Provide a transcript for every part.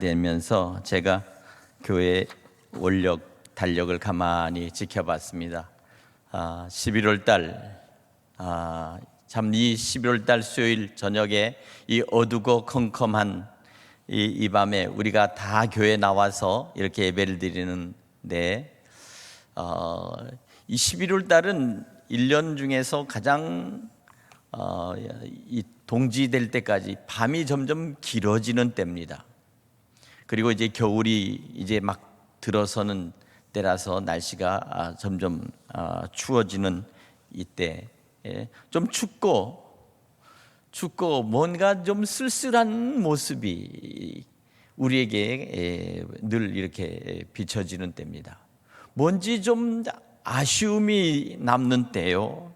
되면서 제가 교회 원력 달력을 가만히 지켜봤습니다. 11월 달, 참 이 11월 달 수요일 저녁에 이 어두고 컴컴한 이 밤에 우리가 다 교회 나와서 이렇게 예배를 드리는데, 이 11월 달은 1년 중에서 가장 이 동지될 때까지 밤이 점점 길어지는 때입니다. 그리고 이제 겨울이 이제 막 들어서는 때라서 날씨가 점점 추워지는 이때, 좀 춥고 뭔가 좀 쓸쓸한 모습이 우리에게 늘 이렇게 비춰지는 때입니다. 뭔지 좀 아쉬움이 남는 때요.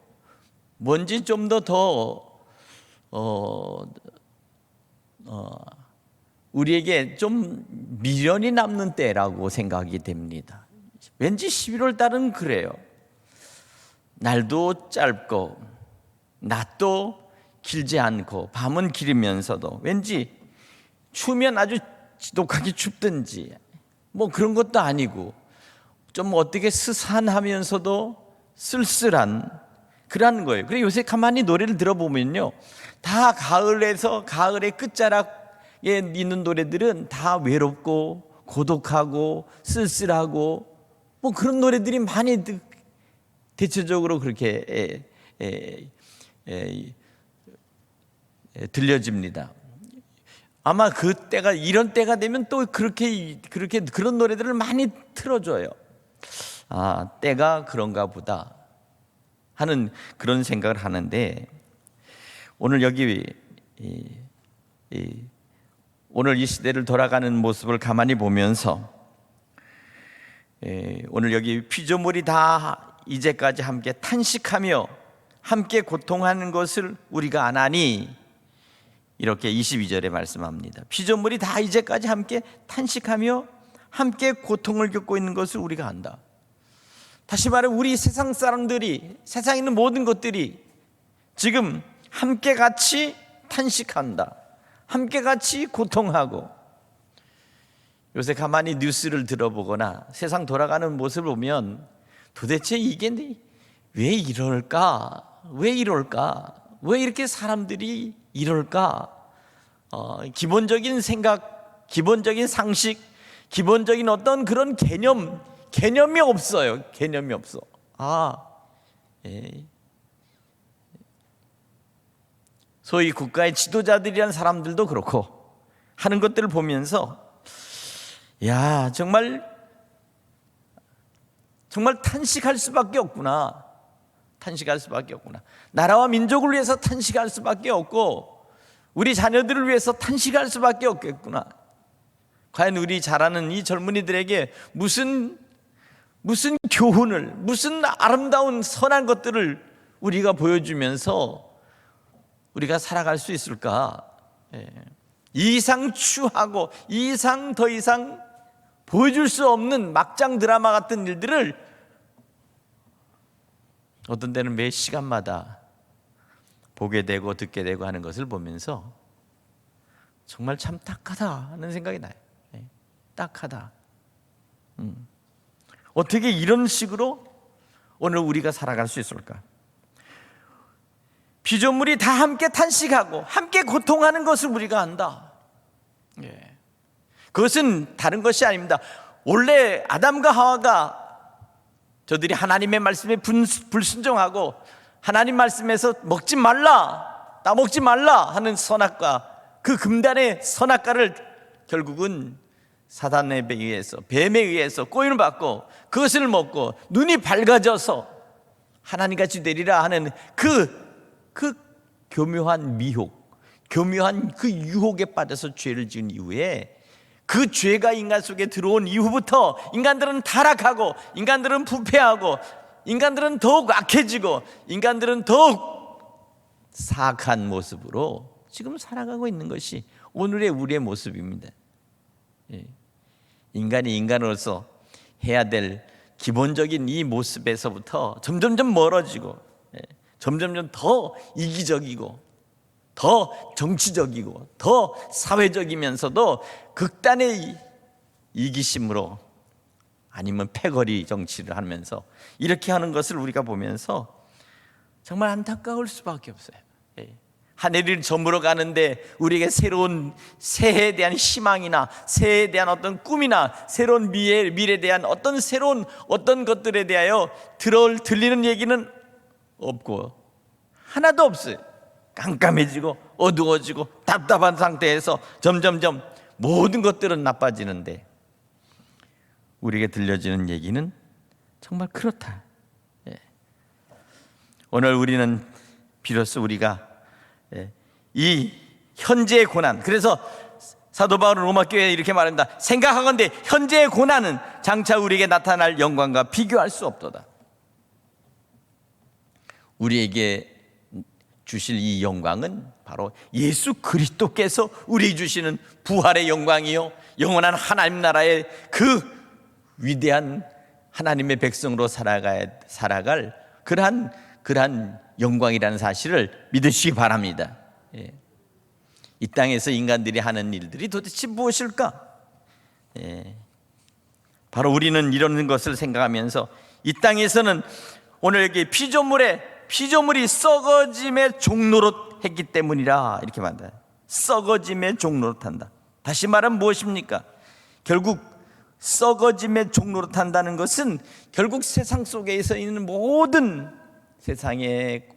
뭔지 좀 더 우리에게 좀 미련이 남는 때라고 생각이 됩니다. 왠지 11월 달은 그래요. 날도 짧고 낮도 길지 않고 밤은 길으면서도 왠지 추우면 아주 지독하게 춥든지 뭐 그런 것도 아니고 좀 어떻게 스산하면서도 쓸쓸한 그런 거예요. 그리고 요새 가만히 노래를 들어보면요, 다 가을의 끝자락 있는 노래들은 다 외롭고 고독하고 쓸쓸하고 뭐 그런 노래들이 많이 대체적으로 그렇게 들려집니다. 아마 그때가 이런 때가 되면 또 그렇게 그런 노래들을 많이 틀어줘요. 때가 그런가 보다 하는 그런 생각을 하는데, 오늘 여기 오늘 이 시대를 돌아가는 모습을 가만히 보면서 오늘 여기 피조물이 다 이제까지 함께 탄식하며 함께 고통하는 것을 우리가 아나니, 이렇게 22절에 말씀합니다. 피조물이 다 이제까지 함께 탄식하며 함께 고통을 겪고 있는 것을 우리가 안다. 다시 말해 우리 세상 사람들이, 세상에 있는 모든 것들이 지금 함께 같이 탄식한다. 함께 같이 고통하고, 요새 가만히 뉴스를 들어보거나 세상 돌아가는 모습을 보면 도대체 이게 왜 이럴까? 왜 이렇게 사람들이 이럴까? 기본적인 생각, 기본적인 상식, 기본적인 어떤 그런 개념이 없어요. 개념이 없어. 소위 국가의 지도자들이라는 사람들도 그렇고 하는 것들을 보면서 정말 탄식할 수밖에 없구나. 나라와 민족을 위해서 탄식할 수밖에 없고 우리 자녀들을 위해서 탄식할 수밖에 없겠구나. 과연 우리 자라는 이 젊은이들에게 무슨 교훈을, 무슨 아름다운 선한 것들을 우리가 보여주면서 우리가 살아갈 수 있을까? 이상 추하고 더 이상 보여줄 수 없는 막장 드라마 같은 일들을 어떤 때는 매 시간마다 보게 되고 듣게 되고 하는 것을 보면서 정말 참 딱하다 하는 생각이 나요. 딱하다. 어떻게 이런 식으로 오늘 우리가 살아갈 수 있을까? 피조물이 다 함께 탄식하고 함께 고통하는 것을 우리가 안다. 그것은 다른 것이 아닙니다. 원래 아담과 하와가 저들이 하나님의 말씀에 불순종하고 하나님 말씀에서 먹지 말라, 따먹지 말라 하는 선악과, 그 금단의 선악과를 결국은 사단에 의해서, 뱀에 의해서 꼬임을 받고 그것을 먹고 눈이 밝아져서 하나님같이 되리라 하는 그 교묘한 미혹, 교묘한 그 유혹에 빠져서 죄를 지은 이후에, 그 죄가 인간 속에 들어온 이후부터 인간들은 타락하고, 인간들은 부패하고, 인간들은 더욱 악해지고, 인간들은 더욱 사악한 모습으로 지금 살아가고 있는 것이 오늘의 우리의 모습입니다. 인간이 인간으로서 해야 될 기본적인 이 모습에서부터 점점점 멀어지고 점점점 더 이기적이고 더 정치적이고 더 사회적이면서도 극단의 이기심으로 아니면 패거리 정치를 하면서 이렇게 하는 것을 우리가 보면서 정말 안타까울 수밖에 없어요. 한 해를 저물어 가는데 우리에게 새로운 새해에 대한 희망이나 새해에 대한 어떤 꿈이나 새로운 미래에 대한 어떤 새로운 어떤 것들에 대하여 들리는 얘기는 없고 하나도 없어요. 깜깜해지고 어두워지고 답답한 상태에서 점점점 모든 것들은 나빠지는데 우리에게 들려지는 얘기는 정말 그렇다. 오늘 우리는 비로소 우리가 이 현재의 고난, 그래서 사도 바울은 로마 교회에 이렇게 말합니다. 생각하건대 현재의 고난은 장차 우리에게 나타날 영광과 비교할 수 없도다. 우리에게 주실 이 영광은 바로 예수 그리스도께서 우리에게 주시는 부활의 영광이요 영원한 하나님 나라의 그 위대한 하나님의 백성으로 살아갈 그러한 영광이라는 사실을 믿으시기 바랍니다. 이 땅에서 인간들이 하는 일들이 도대체 무엇일까? 바로 우리는 이런 것을 생각하면서 이 땅에서는 오늘 여기 피조물이 썩어짐의 종로로 했기 때문이라 이렇게 말한다. 썩어짐의 종로로 탄다. 다시 말하면 무엇입니까? 결국 썩어짐의 종로로 탄다는 것은 결국 세상 속에서 있는 모든 세상의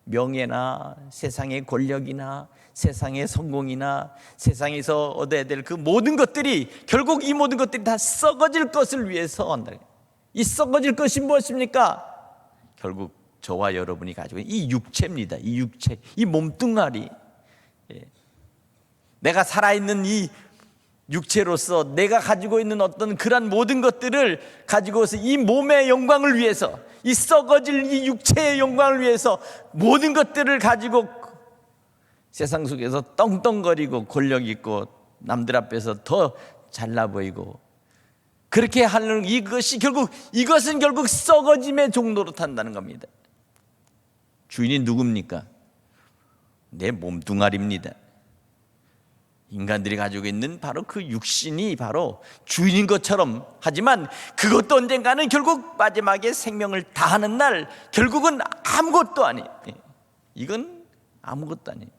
명예나 세상의 권력이나 세상의 성공이나 세상에서 얻어야 될 그 모든 것들이 결국 이 모든 것들이 다 썩어질 것을 위해서 한다. 이 썩어질 것이 무엇입니까? 결국 저와 여러분이 가지고 있는 이 육체입니다. 이 육체, 이 몸뚱아리. 내가 살아있는 이 육체로서 내가 가지고 있는 어떤 그런 모든 것들을 가지고서 이 몸의 영광을 위해서, 이 썩어질 이 육체의 영광을 위해서 모든 것들을 가지고 세상 속에서 떵떵거리고 권력 있고 남들 앞에서 더 잘나 보이고 그렇게 하는 이것은 결국 썩어짐의 종로로 탄다는 겁니다. 주인이 누굽니까? 내 몸뚱아리입니다. 인간들이 가지고 있는 바로 그 육신이 바로 주인인 것처럼 하지만 그것도 언젠가는 결국 마지막에 생명을 다하는 날 결국은 아무것도 아니에요. 이건 아무것도 아니에요.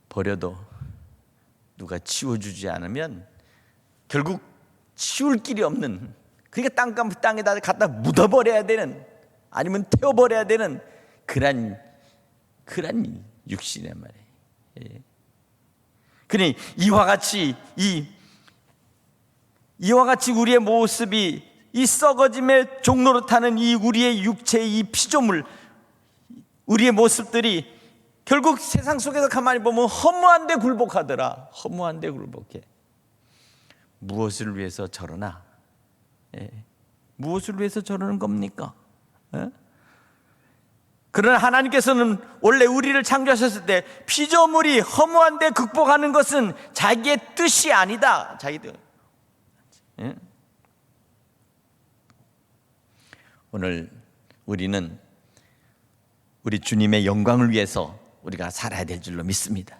버려도 누가 치워주지 않으면 결국 치울 길이 없는, 그러니까 땅에다 갖다 묻어버려야 되는, 아니면 태워버려야 되는 그런 육신이란 말이에요. 그러니 이와 같이 우리의 모습이 이 썩어짐의 종로로 타는 이 우리의 육체의 이 피조물, 우리의 모습들이 결국 세상 속에서 가만히 보면 허무한데 굴복하더라. 허무한데 굴복해. 무엇을 위해서 저러나? 무엇을 위해서 저러는 겁니까? 그러나 하나님께서는 원래 우리를 창조하셨을 때 피조물이 허무한데 극복하는 것은 자기의 뜻이 아니다. 오늘 우리는 우리 주님의 영광을 위해서 우리가 살아야 될 줄로 믿습니다.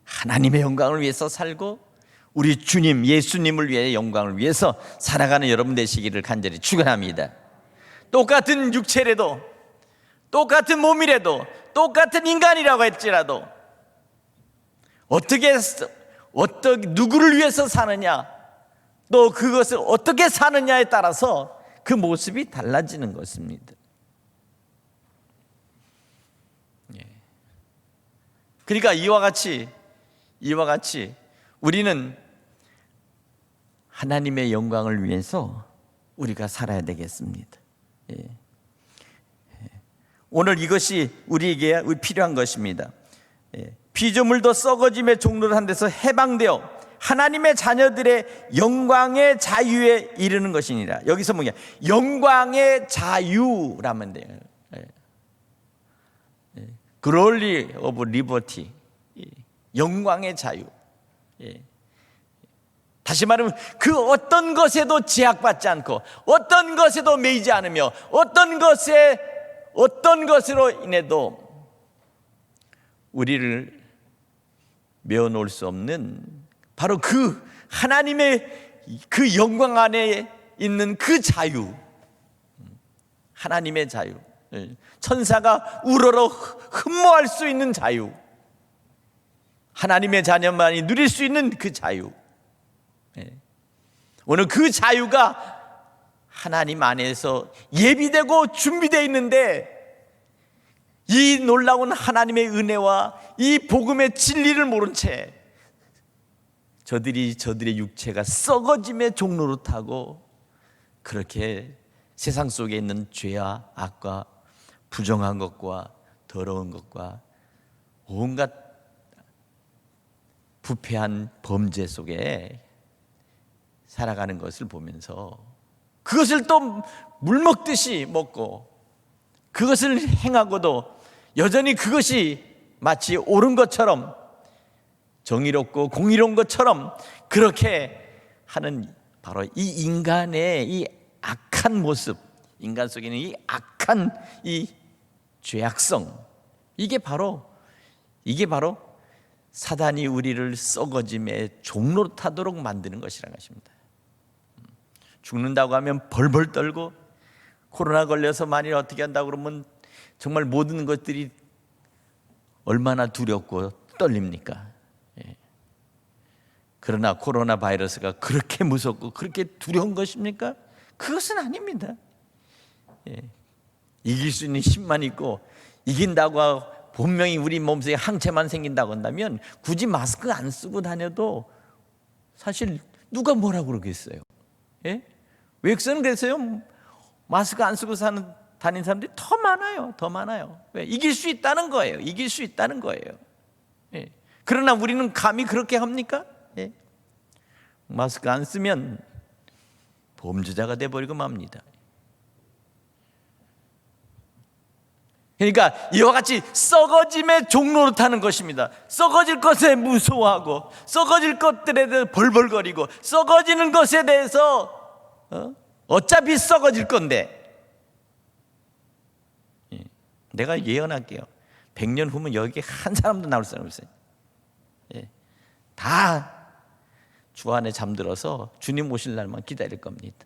하나님의 영광을 위해서 살고 우리 주님 예수님을 위해 영광을 위해서 살아가는 여러분 되시기를 간절히 축원합니다. 똑같은 육체라도, 똑같은 몸이라도, 똑같은 인간이라고 할지라도 누구를 위해서 사느냐, 또 그것을 어떻게 사느냐에 따라서 그 모습이 달라지는 것입니다. 그러니까 이와 같이 우리는 하나님의 영광을 위해서 우리가 살아야 되겠습니다. 오늘 이것이 우리에게 필요한 것입니다. 피조물도 썩어짐의 종로를 한 데서 해방되어 하나님의 자녀들의 영광의 자유에 이르는 것이니라. 여기서 뭐냐? 영광의 자유라면 돼요. Glory of liberty. 영광의 자유. 다시 말하면 그 어떤 것에도 제약받지 않고 어떤 것에도 매이지 않으며 어떤 것으로 인해도 우리를 메어놓을 수 없는 바로 그 하나님의 그 영광 안에 있는 그 자유, 하나님의 자유, 천사가 우러러 흠모할 수 있는 자유, 하나님의 자녀만이 누릴 수 있는 그 자유. 오늘 그 자유가 하나님 안에서 예비되고 준비되어 있는데, 이 놀라운 하나님의 은혜와 이 복음의 진리를 모른 채 저들의 육체가 썩어짐의 종로로 타고 그렇게 세상 속에 있는 죄와 악과 부정한 것과 더러운 것과 온갖 부패한 범죄 속에 살아가는 것을 보면서 그것을 또 물먹듯이 먹고 그것을 행하고도 여전히 그것이 마치 옳은 것처럼 정의롭고 공의로운 것처럼 그렇게 하는 바로 이 인간의 이 악한 모습, 인간 속에 있는 이 악한 이 죄악성, 이게 바로 사단이 우리를 썩어짐의 종로로 타도록 만드는 것이라는 것입니다. 죽는다고 하면 벌벌 떨고, 코로나 걸려서 만일 어떻게 한다고 그러면 정말 모든 것들이 얼마나 두렵고 떨립니까? 그러나 코로나 바이러스가 그렇게 무섭고 그렇게 두려운 것입니까? 그것은 아닙니다. 이길 수 있는 힘만 있고, 이긴다고 분명히 우리 몸속에 항체만 생긴다고 한다면 굳이 마스크 안 쓰고 다녀도 사실 누가 뭐라고 그러겠어요? 외국에서는 그랬어요. 마스크 안 쓰고 다니는 사람들이 더 많아요. 왜? 이길 수 있다는 거예요. 그러나 우리는 감히 그렇게 합니까? 마스크 안 쓰면 범죄자가 돼버리고 맙니다. 그러니까 이와 같이 썩어짐의 종로로 타는 것입니다. 썩어질 것에 무서워하고, 썩어질 것들에 대해서 벌벌거리고, 썩어지는 것에 대해서 어차피 썩어질 건데, 내가 예언할게요. 100년 후면 여기 한 사람도 나올 사람 없어요. 다 주 안에 잠들어서 주님 오실 날만 기다릴 겁니다.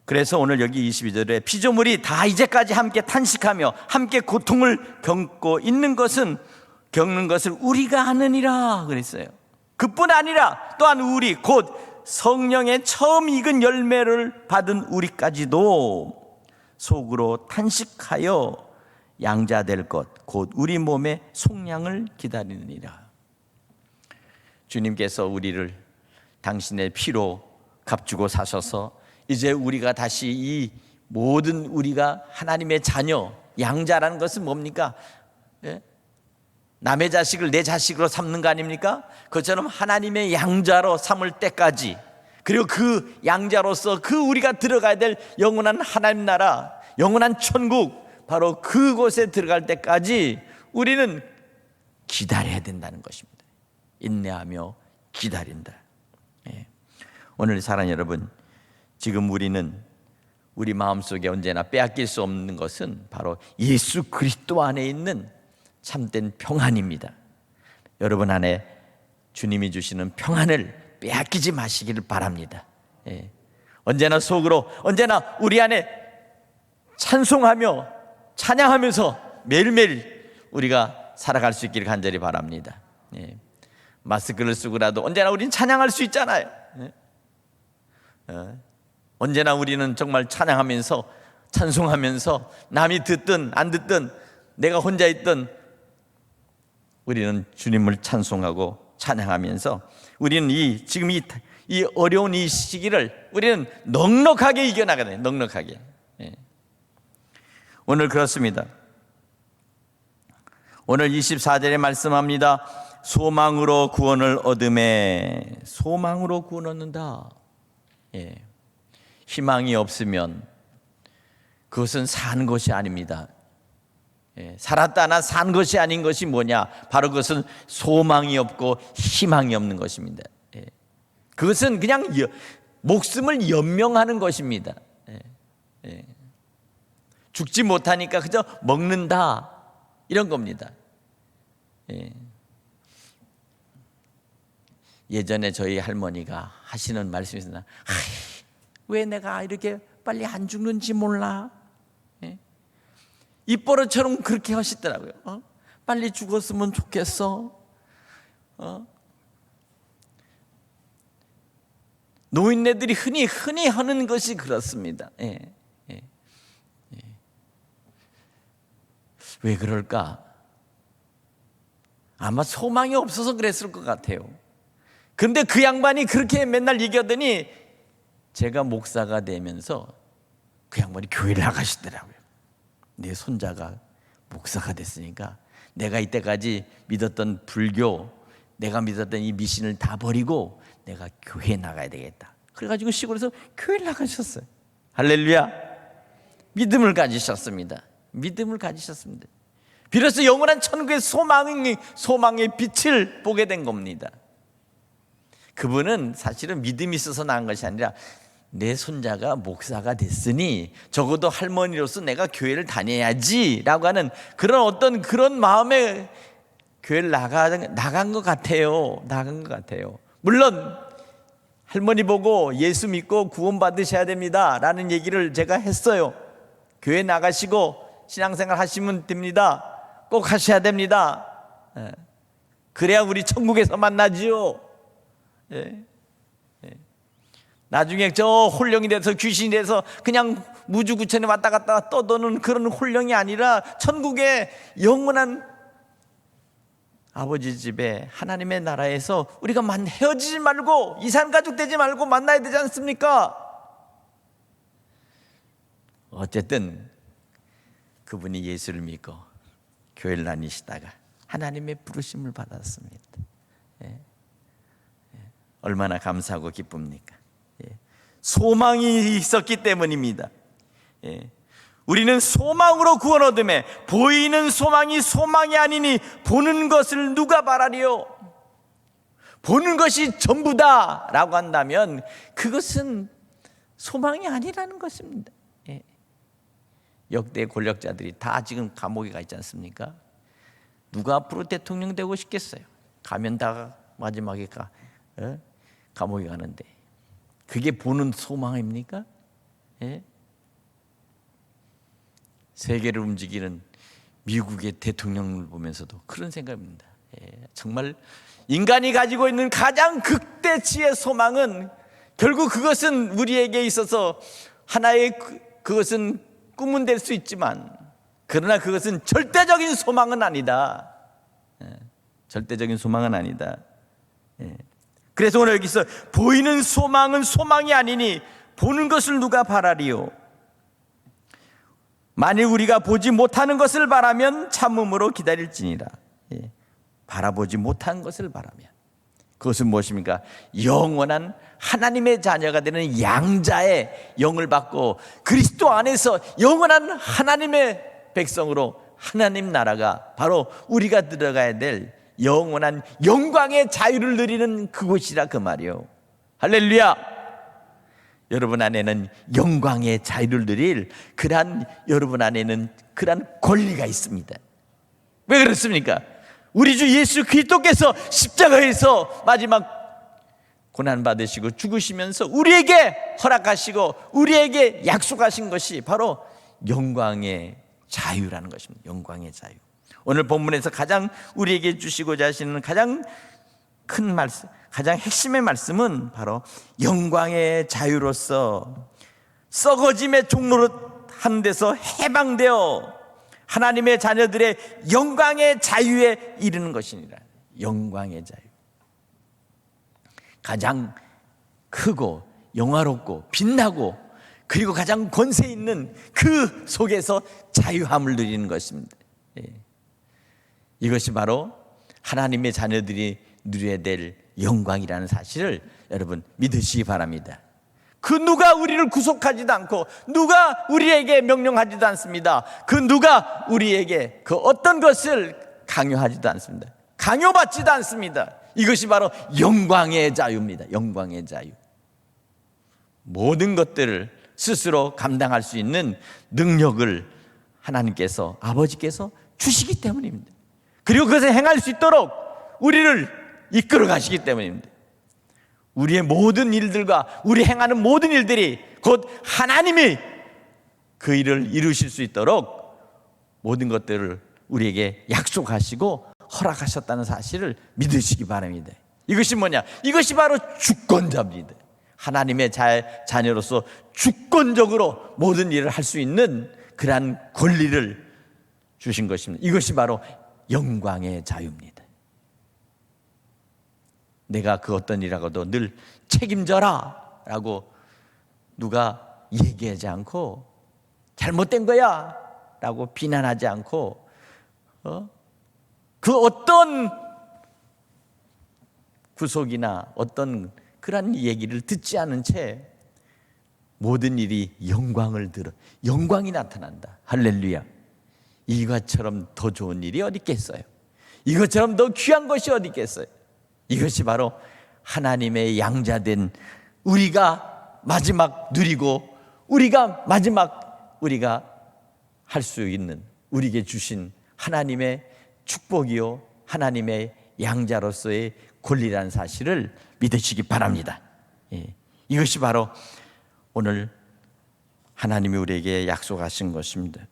그래서 오늘 여기 22절에 피조물이 다 이제까지 함께 탄식하며 함께 고통을 겪는 것을 우리가 아느니라 그랬어요. 그뿐 아니라 또한 우리 곧 성령의 처음 익은 열매를 받은 우리까지도 속으로 탄식하여 양자될 것 곧 우리 몸의 속량을 기다리느니라. 주님께서 우리를 당신의 피로 값주고 사셔서 이제 우리가 다시 이 모든 우리가 하나님의 자녀, 양자라는 것은 뭡니까? 남의 자식을 내 자식으로 삼는 거 아닙니까? 그것처럼 하나님의 양자로 삼을 때까지, 그리고 그 양자로서 그 우리가 들어가야 될 영원한 하나님 나라, 영원한 천국, 바로 그곳에 들어갈 때까지 우리는 기다려야 된다는 것입니다. 인내하며 기다린다. 오늘 사랑하는 여러분, 지금 우리는 우리 마음속에 언제나 빼앗길 수 없는 것은 바로 예수 그리스도 안에 있는 참된 평안입니다. 여러분 안에 주님이 주시는 평안을 빼앗기지 마시기를 바랍니다. 언제나 속으로, 언제나 우리 안에 찬송하며 찬양하면서 매일매일 우리가 살아갈 수 있기를 간절히 바랍니다. 마스크를 쓰고라도 언제나 우리는 찬양할 수 있잖아요. 언제나 우리는 정말 찬양하면서, 찬송하면서, 남이 듣든 안 듣든 내가 혼자 있든 우리는 주님을 찬송하고 찬양하면서 우리는 지금 이 어려운 이 시기를 우리는 넉넉하게 이겨나가야 돼요. 넉넉하게. 오늘 그렇습니다. 오늘 24절에 말씀합니다. 소망으로 구원을 얻음에, 소망으로 구원 얻는다. 희망이 없으면 그것은 산 것이 아닙니다. 살았다나 산 것이 아닌 것이 뭐냐? 바로 그것은 소망이 없고 희망이 없는 것입니다. 그것은 그냥 목숨을 연명하는 것입니다. 죽지 못하니까 그저 먹는다, 이런 겁니다. 예전에 저희 할머니가 하시는 말씀이 있었나, 왜 내가 이렇게 빨리 안 죽는지 몰라. 입버릇처럼 그렇게 하시더라고요. 빨리 죽었으면 좋겠어. 노인네들이 흔히 하는 것이 그렇습니다. 왜 그럴까? 아마 소망이 없어서 그랬을 것 같아요. 그런데 그 양반이 그렇게 맨날 얘기하더니 제가 목사가 되면서 그 양반이 교회를 나가시더라고요. 내 손자가 목사가 됐으니까 내가 이때까지 믿었던 불교, 내가 믿었던 이 미신을 다 버리고 내가 교회에 나가야 되겠다. 그래가지고 시골에서 교회를 나가셨어요. 할렐루야. 믿음을 가지셨습니다. 믿음을 가지셨습니다. 비로소 영원한 천국의 소망의 빛을 보게 된 겁니다. 그분은 사실은 믿음이 있어서 나은 것이 아니라 내 손자가 목사가 됐으니 적어도 할머니로서 내가 교회를 다녀야지 라고 하는 그런 마음에 교회를 나간 것 같아요. 물론 할머니 보고 예수 믿고 구원 받으셔야 됩니다 라는 얘기를 제가 했어요. 교회 나가시고 신앙생활 하시면 됩니다. 꼭 하셔야 됩니다. 그래야 우리 천국에서 만나지요. 나중에 저 홀령이 돼서 귀신이 돼서 그냥 무주구천에 왔다 갔다 떠도는 그런 홀령이 아니라 천국의 영원한 아버지 집에 하나님의 나라에서 우리가 헤어지지 말고 이산가족 되지 말고 만나야 되지 않습니까? 어쨌든 그분이 예수를 믿고 교회를 다니시다가 하나님의 부르심을 받았습니다. 얼마나 감사하고 기쁩니까? 소망이 있었기 때문입니다. 우리는 소망으로 구원 얻음에 보이는 소망이 아니니 보는 것을 누가 바라리요? 보는 것이 전부다 라고 한다면 그것은 소망이 아니라는 것입니다. 역대 권력자들이 다 지금 감옥에 가 있지 않습니까? 누가 앞으로 대통령 되고 싶겠어요? 가면 다 마지막에 감옥에 가는데 그게 보는 소망입니까? 세계를 움직이는 미국의 대통령을 보면서도 그런 생각입니다. 정말 인간이 가지고 있는 가장 극대치의 소망은 결국 그것은 우리에게 있어서 하나의 그것은 꿈은 될 수 있지만 그러나 그것은 절대적인 소망은 아니다. 절대적인 소망은 아니다. 그래서 오늘 여기서 보이는 소망은 소망이 아니니 보는 것을 누가 바라리요? 만일 우리가 보지 못하는 것을 바라면 참음으로 기다릴지니라. 바라보지 못한 것을 바라면 그것은 무엇입니까? 영원한 하나님의 자녀가 되는 양자의 영을 받고 그리스도 안에서 영원한 하나님의 백성으로 하나님 나라가 바로 우리가 들어가야 될 영원한 영광의 자유를 누리는 그곳이라 그 말이요. 할렐루야. 여러분 안에는 영광의 자유를 누릴 여러분 안에는 그러한 권리가 있습니다. 왜 그렇습니까? 우리 주 예수 그리스도께서 십자가에서 마지막 고난 받으시고 죽으시면서 우리에게 허락하시고 우리에게 약속하신 것이 바로 영광의 자유라는 것입니다. 영광의 자유. 오늘 본문에서 가장 우리에게 주시고자 하시는 가장 큰 말씀, 가장 핵심의 말씀은 바로 영광의 자유로서 썩어짐의 종로로 하는 데서 해방되어 하나님의 자녀들의 영광의 자유에 이르는 것이니라. 영광의 자유. 가장 크고 영화롭고 빛나고 그리고 가장 권세 있는 그 속에서 자유함을 누리는 것입니다. 이것이 바로 하나님의 자녀들이 누려야 될 영광이라는 사실을 여러분 믿으시기 바랍니다. 그 누가 우리를 구속하지도 않고 누가 우리에게 명령하지도 않습니다. 그 누가 우리에게 그 어떤 것을 강요하지도 않습니다. 강요받지도 않습니다. 이것이 바로 영광의 자유입니다. 영광의 자유. 모든 것들을 스스로 감당할 수 있는 능력을 하나님께서, 아버지께서 주시기 때문입니다. 그리고 그것을 행할 수 있도록 우리를 이끌어 가시기 때문입니다. 우리의 모든 일들과 우리 행하는 모든 일들이 곧 하나님이 그 일을 이루실 수 있도록 모든 것들을 우리에게 약속하시고 허락하셨다는 사실을 믿으시기 바랍니다. 이것이 뭐냐? 이것이 바로 주권자입니다. 하나님의 자녀로서 주권적으로 모든 일을 할 수 있는 그러한 권리를 주신 것입니다. 이것이 바로 영광의 자유입니다. 내가 그 어떤 일하고도 늘 책임져라 라고 누가 얘기하지 않고, 잘못된 거야 라고 비난하지 않고, 그 어떤 구속이나 어떤 그런 얘기를 듣지 않은 채 모든 일이 영광이 나타난다. 할렐루야. 이것처럼 더 좋은 일이 어디 있겠어요? 이것처럼 더 귀한 것이 어디 있겠어요? 이것이 바로 하나님의 양자된 우리가 마지막 누리고 우리가 할 수 있는, 우리에게 주신 하나님의 축복이요 하나님의 양자로서의 권리라는 사실을 믿으시기 바랍니다. 이것이 바로 오늘 하나님이 우리에게 약속하신 것입니다.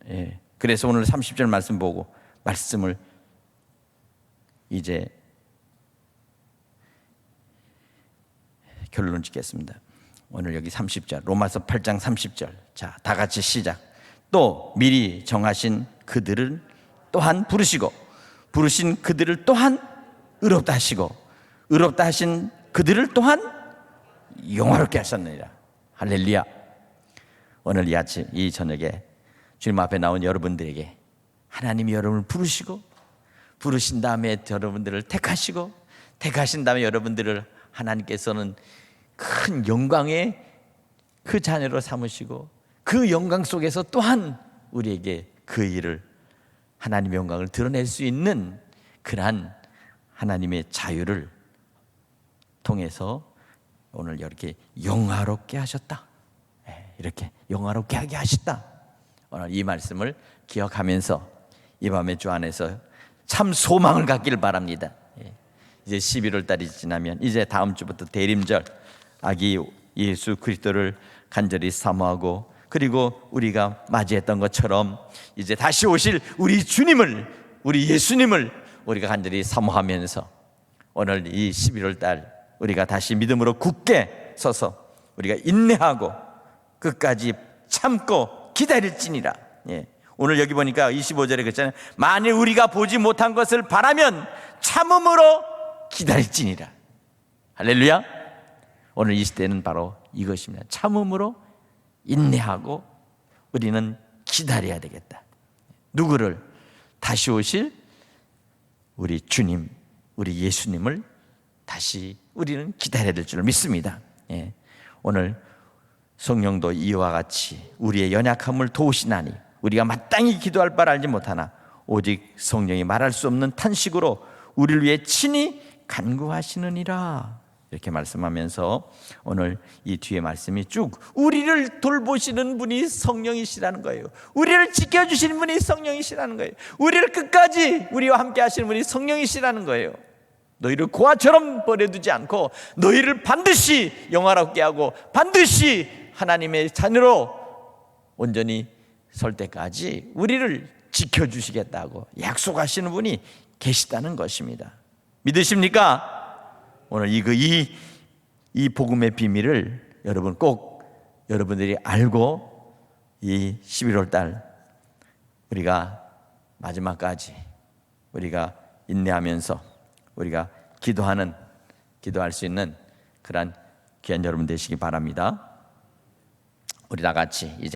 그래서 오늘 30절 말씀 보고 말씀을 이제 결론 짓겠습니다. 오늘 여기 30절, 로마서 8장 30절. 자, 다 같이 시작. 또 미리 정하신 그들을 또한 부르시고, 부르신 그들을 또한 의롭다 하시고, 의롭다 하신 그들을 또한 영화롭게 하셨느니라. 할렐루야. 오늘 이 아침, 이 저녁에 주님 앞에 나온 여러분들에게 하나님이 여러분을 부르신 다음에 여러분들을 택하신 다음에 여러분들을 하나님께서는 큰 영광의 그 자녀로 삼으시고, 그 영광 속에서 또한 우리에게 그 일을, 하나님의 영광을 드러낼 수 있는 그러한 하나님의 자유를 통해서 오늘 이렇게 영화롭게 하셨다. 이렇게 영화롭게 하게 하셨다. 오늘 이 말씀을 기억하면서 이 밤에 주 안에서 참 소망을 갖기를 바랍니다. 이제 11월 달이 지나면 이제 다음 주부터 대림절, 아기 예수 그리스도를 간절히 사모하고, 그리고 우리가 맞이했던 것처럼 이제 다시 오실 우리 주님을, 우리 예수님을 우리가 간절히 사모하면서 오늘 이 11월 달 우리가 다시 믿음으로 굳게 서서 우리가 인내하고 끝까지 참고 기다릴지니라. 오늘 여기 보니까 25절에 그랬잖아요. 만일 우리가 보지 못한 것을 바라면 참음으로 기다릴지니라. 할렐루야. 오늘 이 시대는 바로 이것입니다. 참음으로 인내하고 우리는 기다려야 되겠다. 누구를? 다시 오실 우리 주님, 우리 예수님을 다시 우리는 기다려야 될 줄 믿습니다. 오늘 성령도 이와 같이 우리의 연약함을 도우시나니 우리가 마땅히 기도할 바를 알지 못하나 오직 성령이 말할 수 없는 탄식으로 우리를 위해 친히 간구하시느니라. 이렇게 말씀하면서 오늘 이 뒤에 말씀이 쭉 우리를 돌보시는 분이 성령이시라는 거예요. 우리를 지켜주시는 분이 성령이시라는 거예요. 우리를 끝까지 우리와 함께 하시는 분이 성령이시라는 거예요. 너희를 고아처럼 버려두지 않고 너희를 반드시 영화롭게 하고 반드시 하나님의 자녀로 온전히 설 때까지 우리를 지켜주시겠다고 약속하시는 분이 계시다는 것입니다. 믿으십니까? 오늘 이 복음의 비밀을 여러분 꼭 여러분들이 알고 이 11월 달 우리가 마지막까지 우리가 인내하면서 우리가 기도할 수 있는 그런 귀한 여러분 되시기 바랍니다. 우리 다 같이 이제